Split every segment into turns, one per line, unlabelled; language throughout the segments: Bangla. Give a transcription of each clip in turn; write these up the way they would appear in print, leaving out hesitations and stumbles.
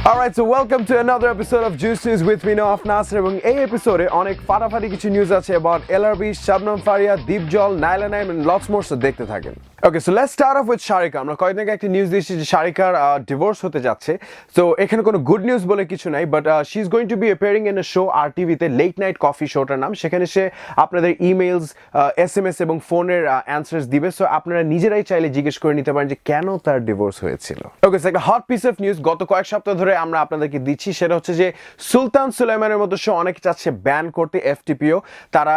Alright, so welcome to another episode of Juice News with me, Nawaf Nasser. এবং এই এপিসোডে অনেক ফাটাফাটি কিছু নিউজ আছে about LRB, Shabnam Faria, Deepjol, Naila Naim and lots more, so দেখতে থাকেন। Okay, so let's start off with Sharika. আমরা কয়েকদিন আগে একটা নিউজ দিয়েছি যে শারিকার ডিভোর্স হতে যাচ্ছে। সো এখানে কোনো গুড নিউজ বলে কিছু নাই, but she is going to be appearing in a show RTV-তে, লেট নাইট কফি শোটার নাম। সেখানে সে আপনাদের ইমেইলস, SMS এবং ফোনের অ্যান্সার্স দিবে। সো আপনারা নিজেরাই চাইলে জিজ্ঞেস করে নিতে পারেন যে কেন তার ডিভোর্স হয়েছিল। ওকে, সো একটা হট পিস অফ নিউজ গত কয়েক সপ্তাহ ধরে আমরা আপনাদেরকে দিচ্ছি, সেটা হচ্ছে যে সুলতান সুলাইমানের মতো শো অনেকে চাচ্ছে ব্যান করতে। FTPO তারা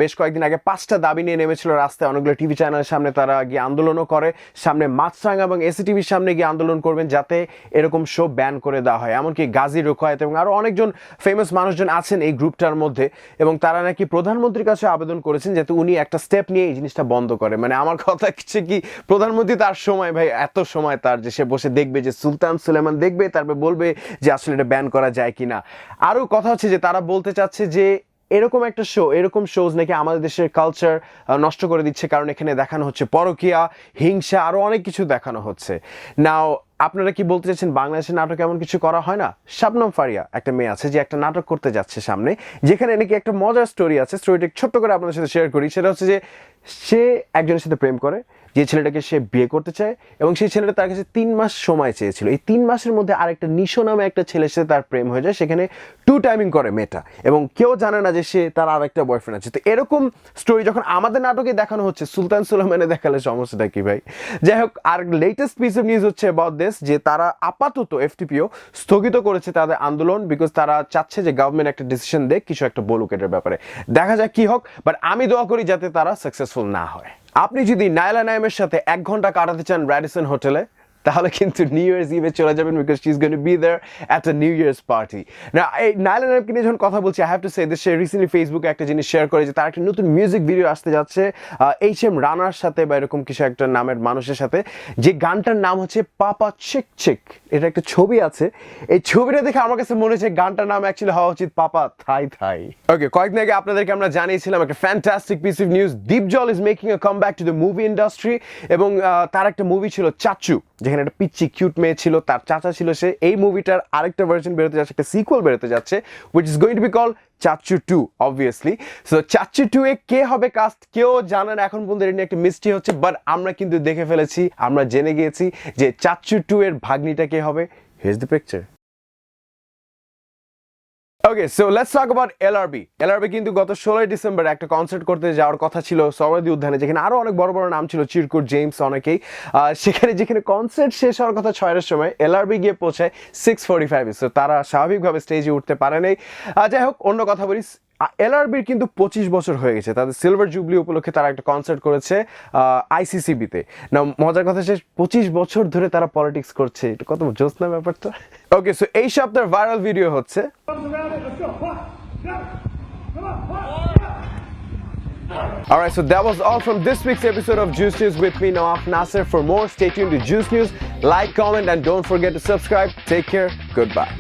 বেশ কয়েকদিন আগে 5টা দাবি নিয়ে নেমেছিল রাস্তায়, অনেকগুলো টিভি চ্যানেলের সামনে তারা গিয়ে আন্দোলনও করে, সামনে মাছরাঙা এবং ACTVর সামনে গিয়ে আন্দোলন করবেন যাতে এরকম শো ব্যান করে দেওয়া হয়। এমনকি গাজী রোকয়াত এবং আরও অনেকজন ফেমাস মানুষজন আছেন এই গ্রুপটার মধ্যে, এবং তারা নাকি প্রধানমন্ত্রীর কাছে আবেদন করেছেন যাতে উনি একটা স্টেপ নিয়ে এই জিনিসটা বন্ধ করে। মানে আমার কথা হচ্ছে কি, প্রধানমন্ত্রী তার সময় ভাই এত সময় তার যে সে বসে দেখবে যে সুলতান সুলাইমান দেখবে, তারপর বলবে যে আসলে এটা ব্যান করা যায় কিনা। আরও কথা হচ্ছে যে তারা বলতে চাচ্ছে যে এরকম একটা শো, এরকম শোজ নাকি আমাদের দেশের কালচার নষ্ট করে দিচ্ছে, কারণ এখানে দেখানো হচ্ছে পরকীয়া, হিংসা, আরও অনেক কিছু দেখানো হচ্ছে। নাও আপনারা কি বলতে চাচ্ছেন বাংলাদেশের নাটক এমন কিছু করা হয় না? শাবনম ফারিয়া একটা মেয়ে আছে যে একটা নাটক করতে যাচ্ছে সামনে, যেখানে নাকি একটা মজার স্টোরি আছে। স্টোরিটা ছোট্ট করে আপনাদের সাথে শেয়ার করি। সেটা হচ্ছে যে সে একজনের সাথে প্রেম করে, যে ছেলেটাকে সে বিয়ে করতে চায়, এবং সেই ছেলেটা তার কাছে 3 মাস সময় চেয়েছিল। এই 3 মাসের মধ্যে আরেকটা নিশো নামে একটা ছেলের সাথে তার প্রেম হয়ে যায়। সেখানে 2 টাইমিং করে মেয়েটা, এবং কেউ জানে না যে সে তার আরেকটা বয়ফ্রেন্ড আছে। তো এরকম স্টোরি যখন আমাদের নাটকে দেখানো হচ্ছে, সুলতান সুলাইমানে দেখালে সমস্যাটা কি ভাই? যাই হোক, আর লেটেস্ট পিস অফ নিউজ হচ্ছে অ্যাবাউট দিস, যে তারা আপাতত FTPO স্থগিত করেছে তাদের আন্দোলন, বিকজ তারা চাচ্ছে যে গভর্নমেন্ট একটা ডিসিশন দেখ, কিছু একটা বলুক এটার ব্যাপারে। দেখা যাক কি হোক, বাট আমি দোয়া করি যাতে তারা সাকসেসফুল না হয়। আপনি যদি নাইলা নাইমের সাথে 1 ঘন্টা কাটাতে চান র্যাডিসন হোটেলে, তাহলে কিন্তু নিউ ইয়ার্স ইভে চলে যাবেন, because she is going to be there at a new year's party. না, এই নাইলা নাইমকে নিয়ে যখন কথা বলছি, I have to say this, say recently ফেসবুকে একটা জিনিস শেয়ার করে যে তার একটা নতুন মিউজিক ভিডিও আসতে যাচ্ছে HM রানার সাথে বা এরকম কিছু একটা নামের মানুষের সাথে, যে গানটার নাম হচ্ছে পাপা চিক চিক। এটা একটা ছবি আছে, এই ছবিটা দেখে আমার কাছে মনে হচ্ছে গানটার নাম অ্যাকচুয়ালি হওয়া উচিত পাপা থাই থাই। ওকে, কয়েকদিন আগে আপনাদেরকে আমরা জানিয়েছিলাম একটা fantastic piece of news, Dipjol is making a come back to the movie industry. এবং তার একটা মুভি ছিল চাচু, যেখানে একটা পিচ্চি কিউট মেয়ে ছিল, তার চাচা ছিল সে। এই মুভিটার আরেকটা ভার্সন বেরোতে যাচ্ছে, একটা সিকুয়েল বেরোতে যাচ্ছে, which is going to be called চাচু 2 obviously. সো চাচু 2 এ কে হবে কাস্ট কেউ জানে না এখন পর্যন্ত, এটা নিয়ে একটা মিস্ট্রি হচ্ছে। বাট আমরা কিন্তু দেখে ফেলেছি, আমরা জেনে গিয়েছি যে চাচু 2 এর ভাগ্নিটা কে হবে। Here's the picture. Okay, so let's talk about LRB কিন্তু গত 16 ডিসেম্বর একটা কনসার্ট করতে যাওয়ার কথা ছিল সরোয়ার্দী উদ্যানে, যেখানে আরো অনেক বড় বড় নাম ছিল, চিরকুট, জেমস, অনেকেই। যেখানে কনসার্ট শেষ হওয়ার কথা 6-এর সময়, LRB গিয়ে পৌঁছায় 6:45। সো তারা স্বাভাবিকভাবে স্টেজে উঠতে পারে নাই। যাই হোক, অন্য কথা বলি, LRBর কিন্তু 25 বছর হয়ে গেছে। তাদের সিলভার জুবলি উপলক্ষে তারা একটা কনসার্ট করেছে ICCB-তে। না, মজার কথা হচ্ছে 25 বছর ধরে তারা পলিটিক্স করছে, এটা কত জোসনা ব্যাপারটা। ওকে, সো এই সপ্তাহের ভাইরাল ভিডিও হচ্ছে Alright, so that was all from this week's episode of Juice News with me, Nawaf Nasser. For more, stay tuned to Juice News. Like, comment, and don't forget to subscribe. Take care. Goodbye.